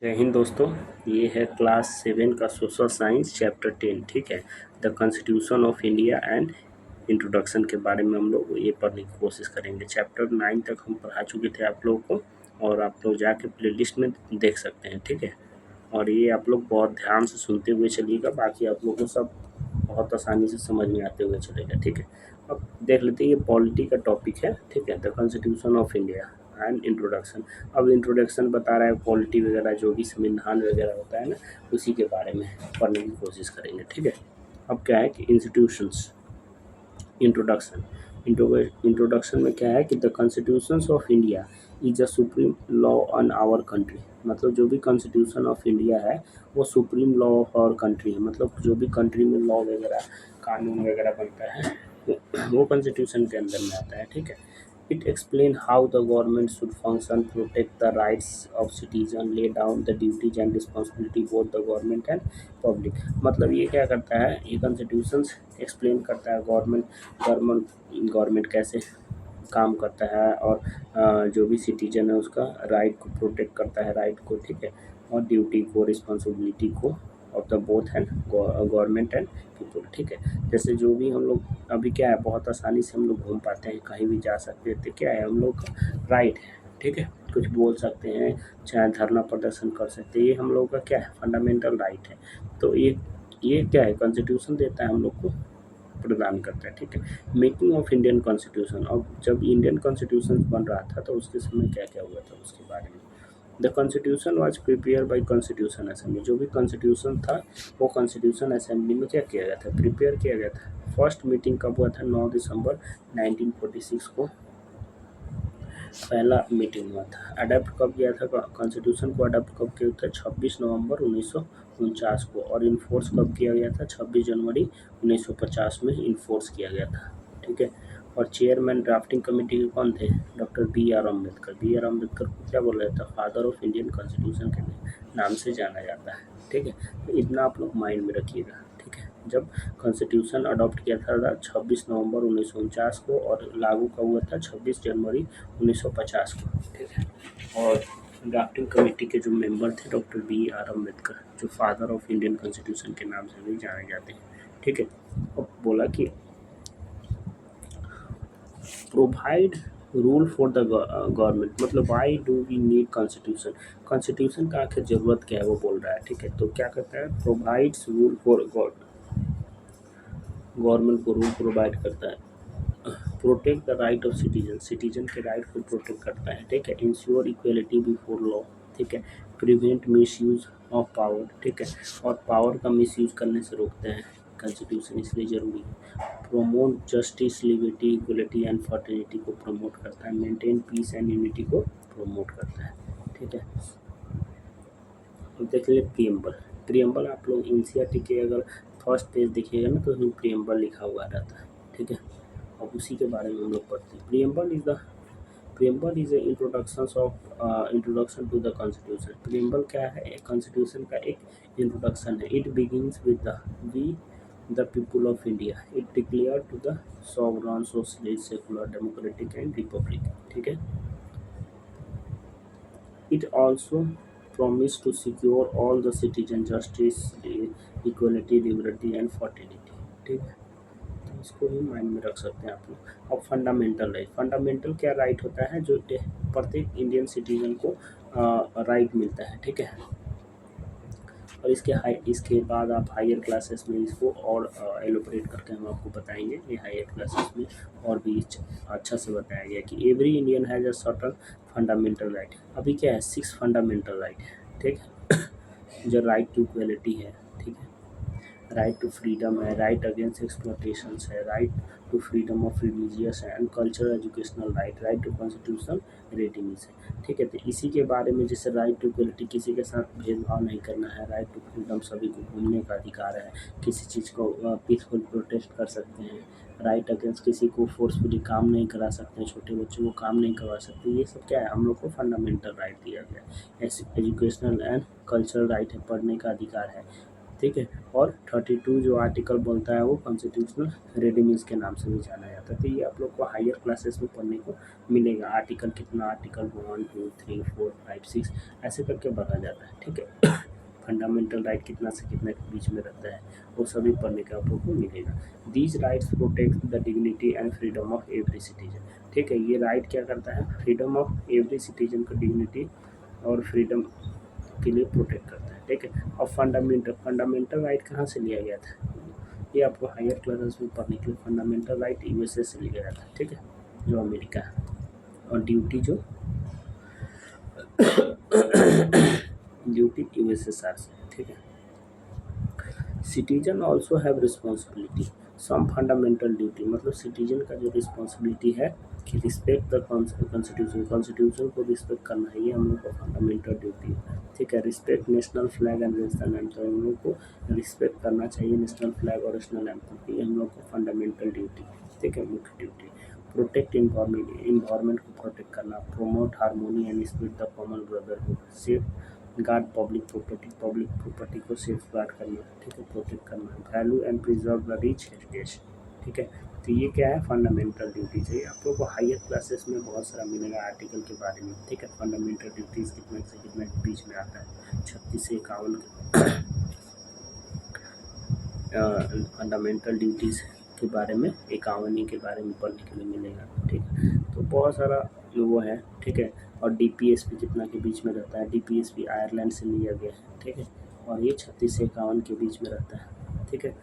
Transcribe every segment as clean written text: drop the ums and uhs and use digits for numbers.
जय हिंद दोस्तों। ये है क्लास 7 का सोशल साइंस चैप्टर 10। ठीक है, the constitution of India and introduction के बारे में हम लोग ये पढ़ने की कोशिश करेंगे। चैप्टर 9 तक हम पढ़ा चुके थे आप लोगों को, और आप लोग जाके प्लेलिस्ट में देख सकते हैं। ठीक है, और ये आप लोग बहुत ध्यान से सुनते हुए चलिएगा, बाकी आप लोगों को सब बहुत आसानी से समझ में आते हुए चलेगा। ठीक है, अब देख लेते हैं, ये पॉलिटी का टॉपिक है। ठीक है, the constitution of India and introduction. अब इंट्रोडक्शन बता रहा है पॉलिटी वगैरह, जो भी संविधान वगैरह होता है ना, उसी के बारे में पढ़ने की कोशिश करेंगे। ठीक है, अब क्या है कि इंस्टीट्यूशंस, इंट्रोडक्शन। इंट्रोडक्शन में क्या है कि the constitutions of India is a supreme law on our country. मतलब जो भी कॉन्स्टिट्यूशन ऑफ इंडिया है वो supreme law of our country है। मतलब जो भी कंट्री में लॉ वगैरह, कानून वगैरह बनता है वो कॉन्स्टिट्यूशन के अंदर में आता है। ठीक है, it explains how the government should function, protect the rights of citizen, lay down the duties and responsibility both the government and public। मतलब ये क्या करता है, ये कॉन्स्टिट्यूशन एक्सप्लेन करता है गवर्नमेंट कैसे काम करता है, और जो भी सिटीजन है उसका राइट को प्रोटेक्ट करता है, राइट को। ठीक है, और ड्यूटी को, रिस्पॉन्सिबिलिटी को of the both and government and people. ठीक है, जैसे जो भी हम लोग अभी क्या है, बहुत आसानी से हम लोग घूम पाते हैं, कहीं भी जा सकते हैं, तो क्या है हम लोग का राइट है। ठीक है, कुछ बोल सकते हैं, चाहे धरना प्रदर्शन कर सकते हैं, ये हम लोग का क्या है, फंडामेंटल राइट है। तो ये क्या है, कॉन्स्टिट्यूशन देता है हम लोग को, प्रदान करता है। ठीक है, मेकिंग ऑफ इंडियन कॉन्स्टिट्यूशन। और जब इंडियन कॉन्स्टिट्यूशन बन रहा था तो उसके समय क्या क्या हुआ था उसके बारे में। The constitution was prepare by constitution assembly. जो भी कॉन्स्टिट्यूशन था वो कॉन्स्टिट्यूशन असेंबली में क्या किया गया था, प्रिपेयर किया गया था। फर्स्ट मीटिंग कब हुआ था, 9 दिसंबर 1946 को पहला मीटिंग हुआ था। अडॉप्ट कब किया था, कॉन्स्टिट्यूशन को अडॉप्ट कब किया था, 26 नवंबर 1949 को। और इन्फोर्स कब किया गया था, 26 जनवरी 1950 में इन्फोर्स किया गया था। ठीक है, और चेयरमैन ड्राफ्टिंग कमेटी के कौन थे, doctor B R Ambedkar. B R Ambedkar को क्या बोला जाता है, फादर ऑफ इंडियन कॉन्स्टिट्यूशन के नाम से जाना जाता है। ठीक है, तो इतना आप लोग माइंड में रखिएगा। ठीक है, जब कॉन्स्टिट्यूशन अडॉप्ट किया था 26 नवंबर 1949 को, और लागू कब हुआ था, 26 जनवरी 1950 को। ठीक है, और ड्राफ्टिंग कमेटी के जो मेंबर थे डॉक्टर बी आर अम्बेडकर, जो फादर ऑफ इंडियन कॉन्स्टिट्यूशन के नाम से भी जाने जाते हैं। ठीक है, अब बोला कि provide rule for the government. मतलब why do we need constitution, constitution का आखिर ज़रूरत क्या है वो बोल रहा है। ठीक है, तो क्या कहता है, प्रोवाइड्स रूल फॉर गवर्नमेंट को रूल प्रोवाइड करता है, protect the right of citizen, citizen के राइट को प्रोटेक्ट करता है। ठीक है, इंश्योर इक्वलिटी बिफोर लॉ। ठीक है, प्रिवेंट मिसयूज ऑफ पावर। ठीक है, और पावर का मिसयूज करने से रोकते हैं कॉन्स्टिट्यूशन, इसलिए ज़रूरी है। Promote justice, liberty, equality and fertility को प्रमोट करता है। मेंटेन पीस एंड यूनिटी को प्रमोट करता है। ठीक है, अब देख लीजिए प्रियम्बल। प्रियम्बल आप लोग एनसीईआरटी के अगर फर्स्ट पेज देखिएगा ना, तो उसमें प्रियम्बल लिखा हुआ रहता है। ठीक है, और उसी के बारे में हम लोग पढ़ते हैं। Preamble is introduction to the constitution. Preamble क्या है, कॉन्स्टिट्यूशन का एक इंट्रोडक्शन है। It begins with the we the people of India, it declare to the sovereign, socialist, secular, democratic and republic. ठीक है, it also promise to secure all the citizen justice, equality, liberty and fraternity। ठीक है, तो इसको भी mind में रख सकते हैं आप लोग। अब फंडामेंटल राइट, फंडामेंटल क्या राइट होता है, जो प्रत्येक इंडियन सिटीजन को राइट मिलता है। ठीक है, और इसके बाद आप हायर क्लासेस में इसको और एलोबरेट करके हम आपको बताएंगे। ये हायर क्लासेस में और भी अच्छा से बताया गया कि every Indian has a certain fundamental right. अभी क्या है, 6 फंडामेंटल राइट है। ठीक है, जो राइट टू इक्वलिटी है। ठीक है, राइट टू फ्रीडम है, राइट अगेंस्ट एक्सप्लॉटेशन है, right to freedom of religious and cultural educational right, right to constitutional ratings है। ठीक है, तो इसी के बारे में, जैसे राइट टू इक्वलिटी, किसी के साथ भेदभाव नहीं करना है। राइट टू फ्रीडम, सभी को घूमने का अधिकार है, किसी चीज़ को पीसफुल प्रोटेस्ट कर सकते हैं। राइट अगेंस्ट, किसी को फोर्सफुली काम नहीं करा सकते हैं, छोटे बच्चों को काम नहीं करवा सकते। ये सब क्या है, हम लोग को फंडामेंटल राइट दिया गया है। एजुकेशनल एंड कल्चरल राइट है, पढ़ने का अधिकार है। ठीक है। और 32 जो आर्टिकल बोलता है वो कॉन्स्टिट्यूशनल रेडिमीज के नाम से भी जाना जाता है। तो ये आप लोग को हायर क्लासेस में पढ़ने को मिलेगा। आर्टिकल कितना, आर्टिकल 1 2 3 4 5 6 ऐसे करके बढ़ा जाता है, ठीक है। फंडामेंटल राइट कितना से कितना के बीच में रहता है वो सभी पढ़ने का आप लोग को मिलेगा। These rights protect the dignity and freedom of every citizen, ठीक है। ये राइट क्या करता है, फ्रीडम ऑफ एवरी सिटीजन का डिग्निटी और फ्रीडम के लिए प्रोटेक्ट करता है, ठीक है। और फंडामेंटल राइट कहाँ से लिया गया था, ये आपको हायर क्लासेस में पढ़ने के लिए फंडामेंटल राइट यूएसए से लिया गया था, ठीक है, जो अमेरिका है। और ड्यूटी जो ड्यूटी यूएसएसआर से, ठीक है। Citizen also have responsibility some fundamental duty, मतलब सिटीजन का जो रिस्पॉन्सिबिलिटी है कि रिस्पेक्ट द कॉन्स्टिट्यूशन को रिस्पेक्ट करना है, ये हम लोग का फंडामेंटल ड्यूटी है, ठीक है। Respect national flag and national anthem, हम लोग को रिस्पेक्ट करना चाहिए नेशनल फ्लैग और नेशनल एंथम, ये हम लोग को फंडामेंटल ड्यूटी, ठीक है, मुख्य ड्यूटी। प्रोटेक्ट इन्वायरमेंट को प्रोटेक्ट करना, promote harmony and speed the common brotherhood, safe guard public property को सेफ गार्ड करना, ठीक है, प्रोटेक्ट करना, value and preserve the rich heritage, ठीक है। तो ये क्या है, फंडामेंटल ड्यूटीज है। आप लोगों को हायर क्लासेस में बहुत सारा मिलेगा आर्टिकल के बारे में, ठीक है। फंडामेंटल ड्यूटीज कितने से कितने के बीच में आता है, 36 से 51 फंडामेंटल ड्यूटीज के बारे में, 51 के बारे में पढ़ने के लिए मिलेगा, ठीक है। तो बहुत सारा वो है, ठीक है। और डीपीएसपी कितना के बीच में रहता है, डीपीएसपी आयरलैंड से लिया गया है, ठीक है। और ये 36 से 51 के बीच में रहता है, ठीक है।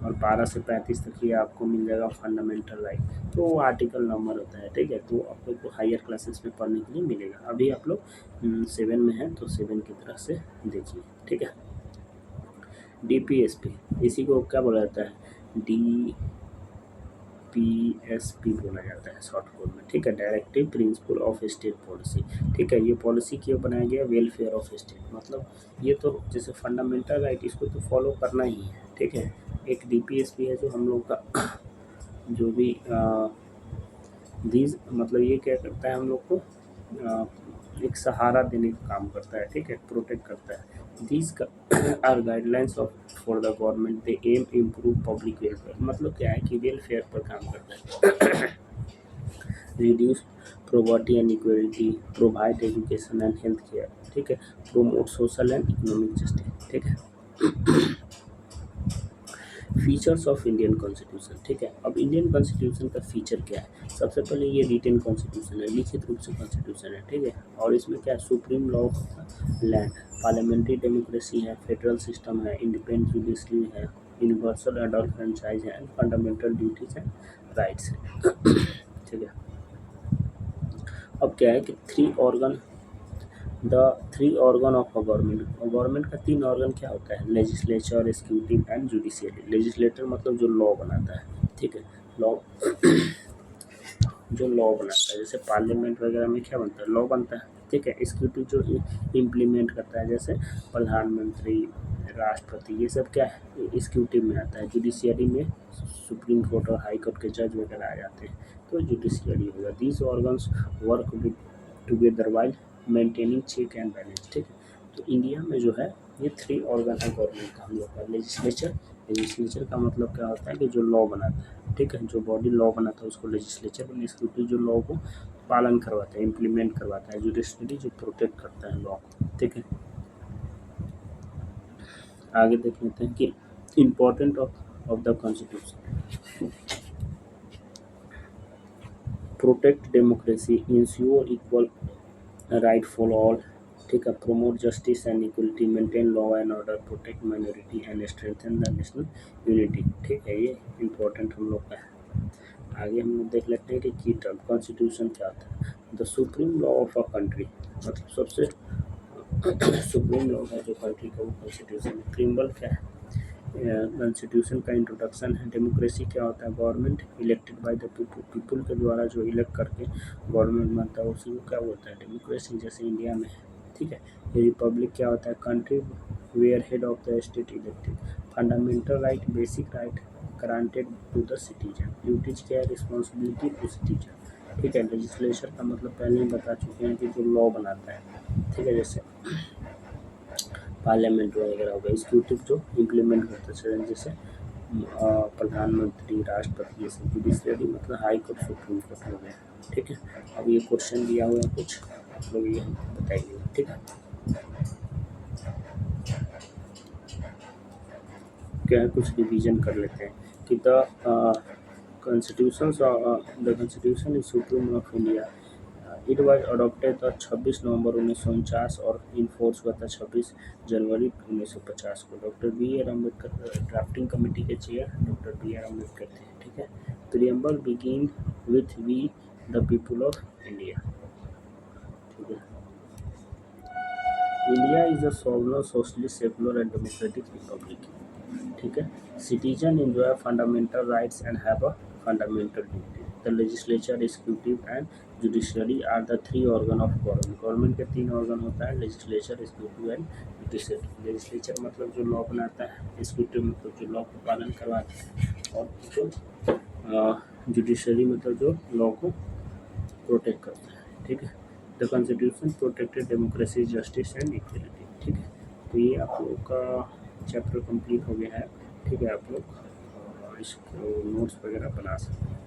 और 12 से 35 तक ये आपको मिल जाएगा फंडामेंटल राइट, तो वो आर्टिकल नंबर होता है, ठीक है। तो आप लोग को हायर क्लासेस में पढ़ने के लिए मिलेगा। अभी आप लोग 7 में हैं तो 7 की तरफ से देखिए, ठीक है। डीपीएसपी, इसी को क्या बोला जाता है, डीपीएसपी बोला जाता है शॉर्ट फॉर्म में, ठीक है। Directive principle of state policy, ठीक है। ये पॉलिसी क्यों बनाया गया, वेलफेयर ऑफ स्टेट, मतलब ये तो जैसे फंडामेंटल राइट इसको तो फॉलो करना ही है, ठीक है। एक डीपीएसपी है जो हम लोग का जो भी दीज, मतलब ये क्या करता है, हम लोग को एक सहारा देने का काम करता है, ठीक है, प्रोटेक्ट करता है। These are guidelines of for the government, they aim improve public welfare, मतलब क्या है कि वेलफेयर पर काम करता है। Reduce poverty and equality, provide education and health care, ठीक है। Promote social and economic justice, ठीक है। फीचर्स ऑफ इंडियन कॉन्स्टिट्यूशन, ठीक है। अब इंडियन कॉन्स्टिट्यूशन का फीचर क्या है, सबसे पहले ये रिटन कॉन्स्टिट्यूशन है, लिखित रूप से कॉन्स्टिट्यूशन है, ठीक है। और इसमें क्या है, supreme law of land, parliamentary democracy है, फेडरल सिस्टम है, इंडिपेंडेंट जुडिशरी है, यूनिवर्सल एडल्ट फ्रेंचाइज है, and fundamental duties and rights है, ठीक है। अब क्या है कि the three organ of government का 3 ऑर्गन क्या होता है, legislature, executive and judiciary. Legislator मतलब जो लॉ बनाता है, ठीक है, लॉ जो लॉ बनाता है, जैसे पार्लियामेंट वगैरह में क्या बनता है, लॉ बनता है, ठीक है। एग्जीक्यूटिव जो इम्प्लीमेंट करता है, जैसे प्रधानमंत्री, राष्ट्रपति, ये सब क्या है, एग्जीक्यूटिव में आता है। जुडिशियरी में सुप्रीम कोर्ट और हाई कोर्ट के जज वगैरह आ जाते हैं, तो जुडिशियरी होगा। These organs work with together while maintaining check and balance, ठीक है। तो इंडिया में जो है ये 3 ऑर्गन है गवर्नमेंट का, हम लोग का लेजिस्लेचर का मतलब क्या होता है कि जो लॉ बनाता है, ठीक है, जो बॉडी लॉ बनाता है उसको लेजिस्लेचर, एग्जीक्यूटिव जो लॉ को पालन करवाता है, इम्प्लीमेंट करवाता है, जुडिशरी जो प्रोटेक्ट करता है लॉ, ठीक है। आगे देख लेते हैं कि important of the constitution, protect democracy, ensure equal right for all, ठीक है। Promote justice and equality, maintain law and order, protect minority and strengthen the national unity, ठीक है। ये इम्पोर्टेंट हम लोग का है। आगे हम लोग देख लेते हैं कि की टर्म कॉन्स्टिट्यूशन क्या होता है। The supreme law of a country, मतलब सबसे सुप्रीम लॉ है जो कंट्री का, वो कॉन्स्टिट्यूशन है। प्रीम्बल क्या है, कॉन्स्टिट्यूशन का इंट्रोडक्शन है। डेमोक्रेसी क्या होता है, government elected by the people के द्वारा जो इलेक्ट करके गवर्नमेंट बनता है उसी को क्या बोलता है, डेमोक्रेसी, जैसे इंडिया में है, ठीक है। रिपब्लिक क्या होता है, country where head of the state elected. Fundamental right, basic right granted to the citizen. Duties क्या है, रिस्पॉन्सिबिलिटी टू सिटीजन, ठीक है। लेजिस्लेचर का मतलब पहले ही बता चुके हैं कि जो लॉ बनाता है, ठीक है। जैसे पार्लियामेंट वगैरह हो गया, एग्जीक्यूटिव जो इम्प्लीमेंट करते हैं जैसे प्रधानमंत्री, राष्ट्रपति, ये सब। जुडिशरी मतलब हाई कोर्ट, सुप्रीम कोर्ट हो गया, ठीक है। अब ये क्वेश्चन दिया हुआ है कुछ, आप लोग ये बताइए, ठीक है। क्या है, कुछ रिवीजन कर लेते हैं कि the constitution is supreme of India. It was adopted the 26 नवंबर 1949 और इन फोर्स हुआ था 26 जनवरी 1950 को। Doctor B R Ambedkar drafting committee के chair doctor B R Ambedkar थे, ठीक है। Preamble begin with we the people of India, ठीक है। India is a sovereign socialist secular and democratic republic, ठीक है। Citizen enjoy fundamental rights and have a fundamental duty. The legislature, executive and judiciary are the three organ of government. Government के तीन organ होता है, legislature, executive and judiciary. Legislature मतलब जो law बनाता है, एग्जीक्यूटिव मतलब जो लॉ को पालन करवाता है, और जो जुडिशरी मतलब जो लॉ को प्रोटेक्ट करता है, ठीक है। The constitution protected democracy, justice and equality, ठीक है। तो ये आप लोग का चैप्टर कंप्लीट हो गया है, ठीक है। आप लोग इसको नोट्स वगैरह बना सकते हैं।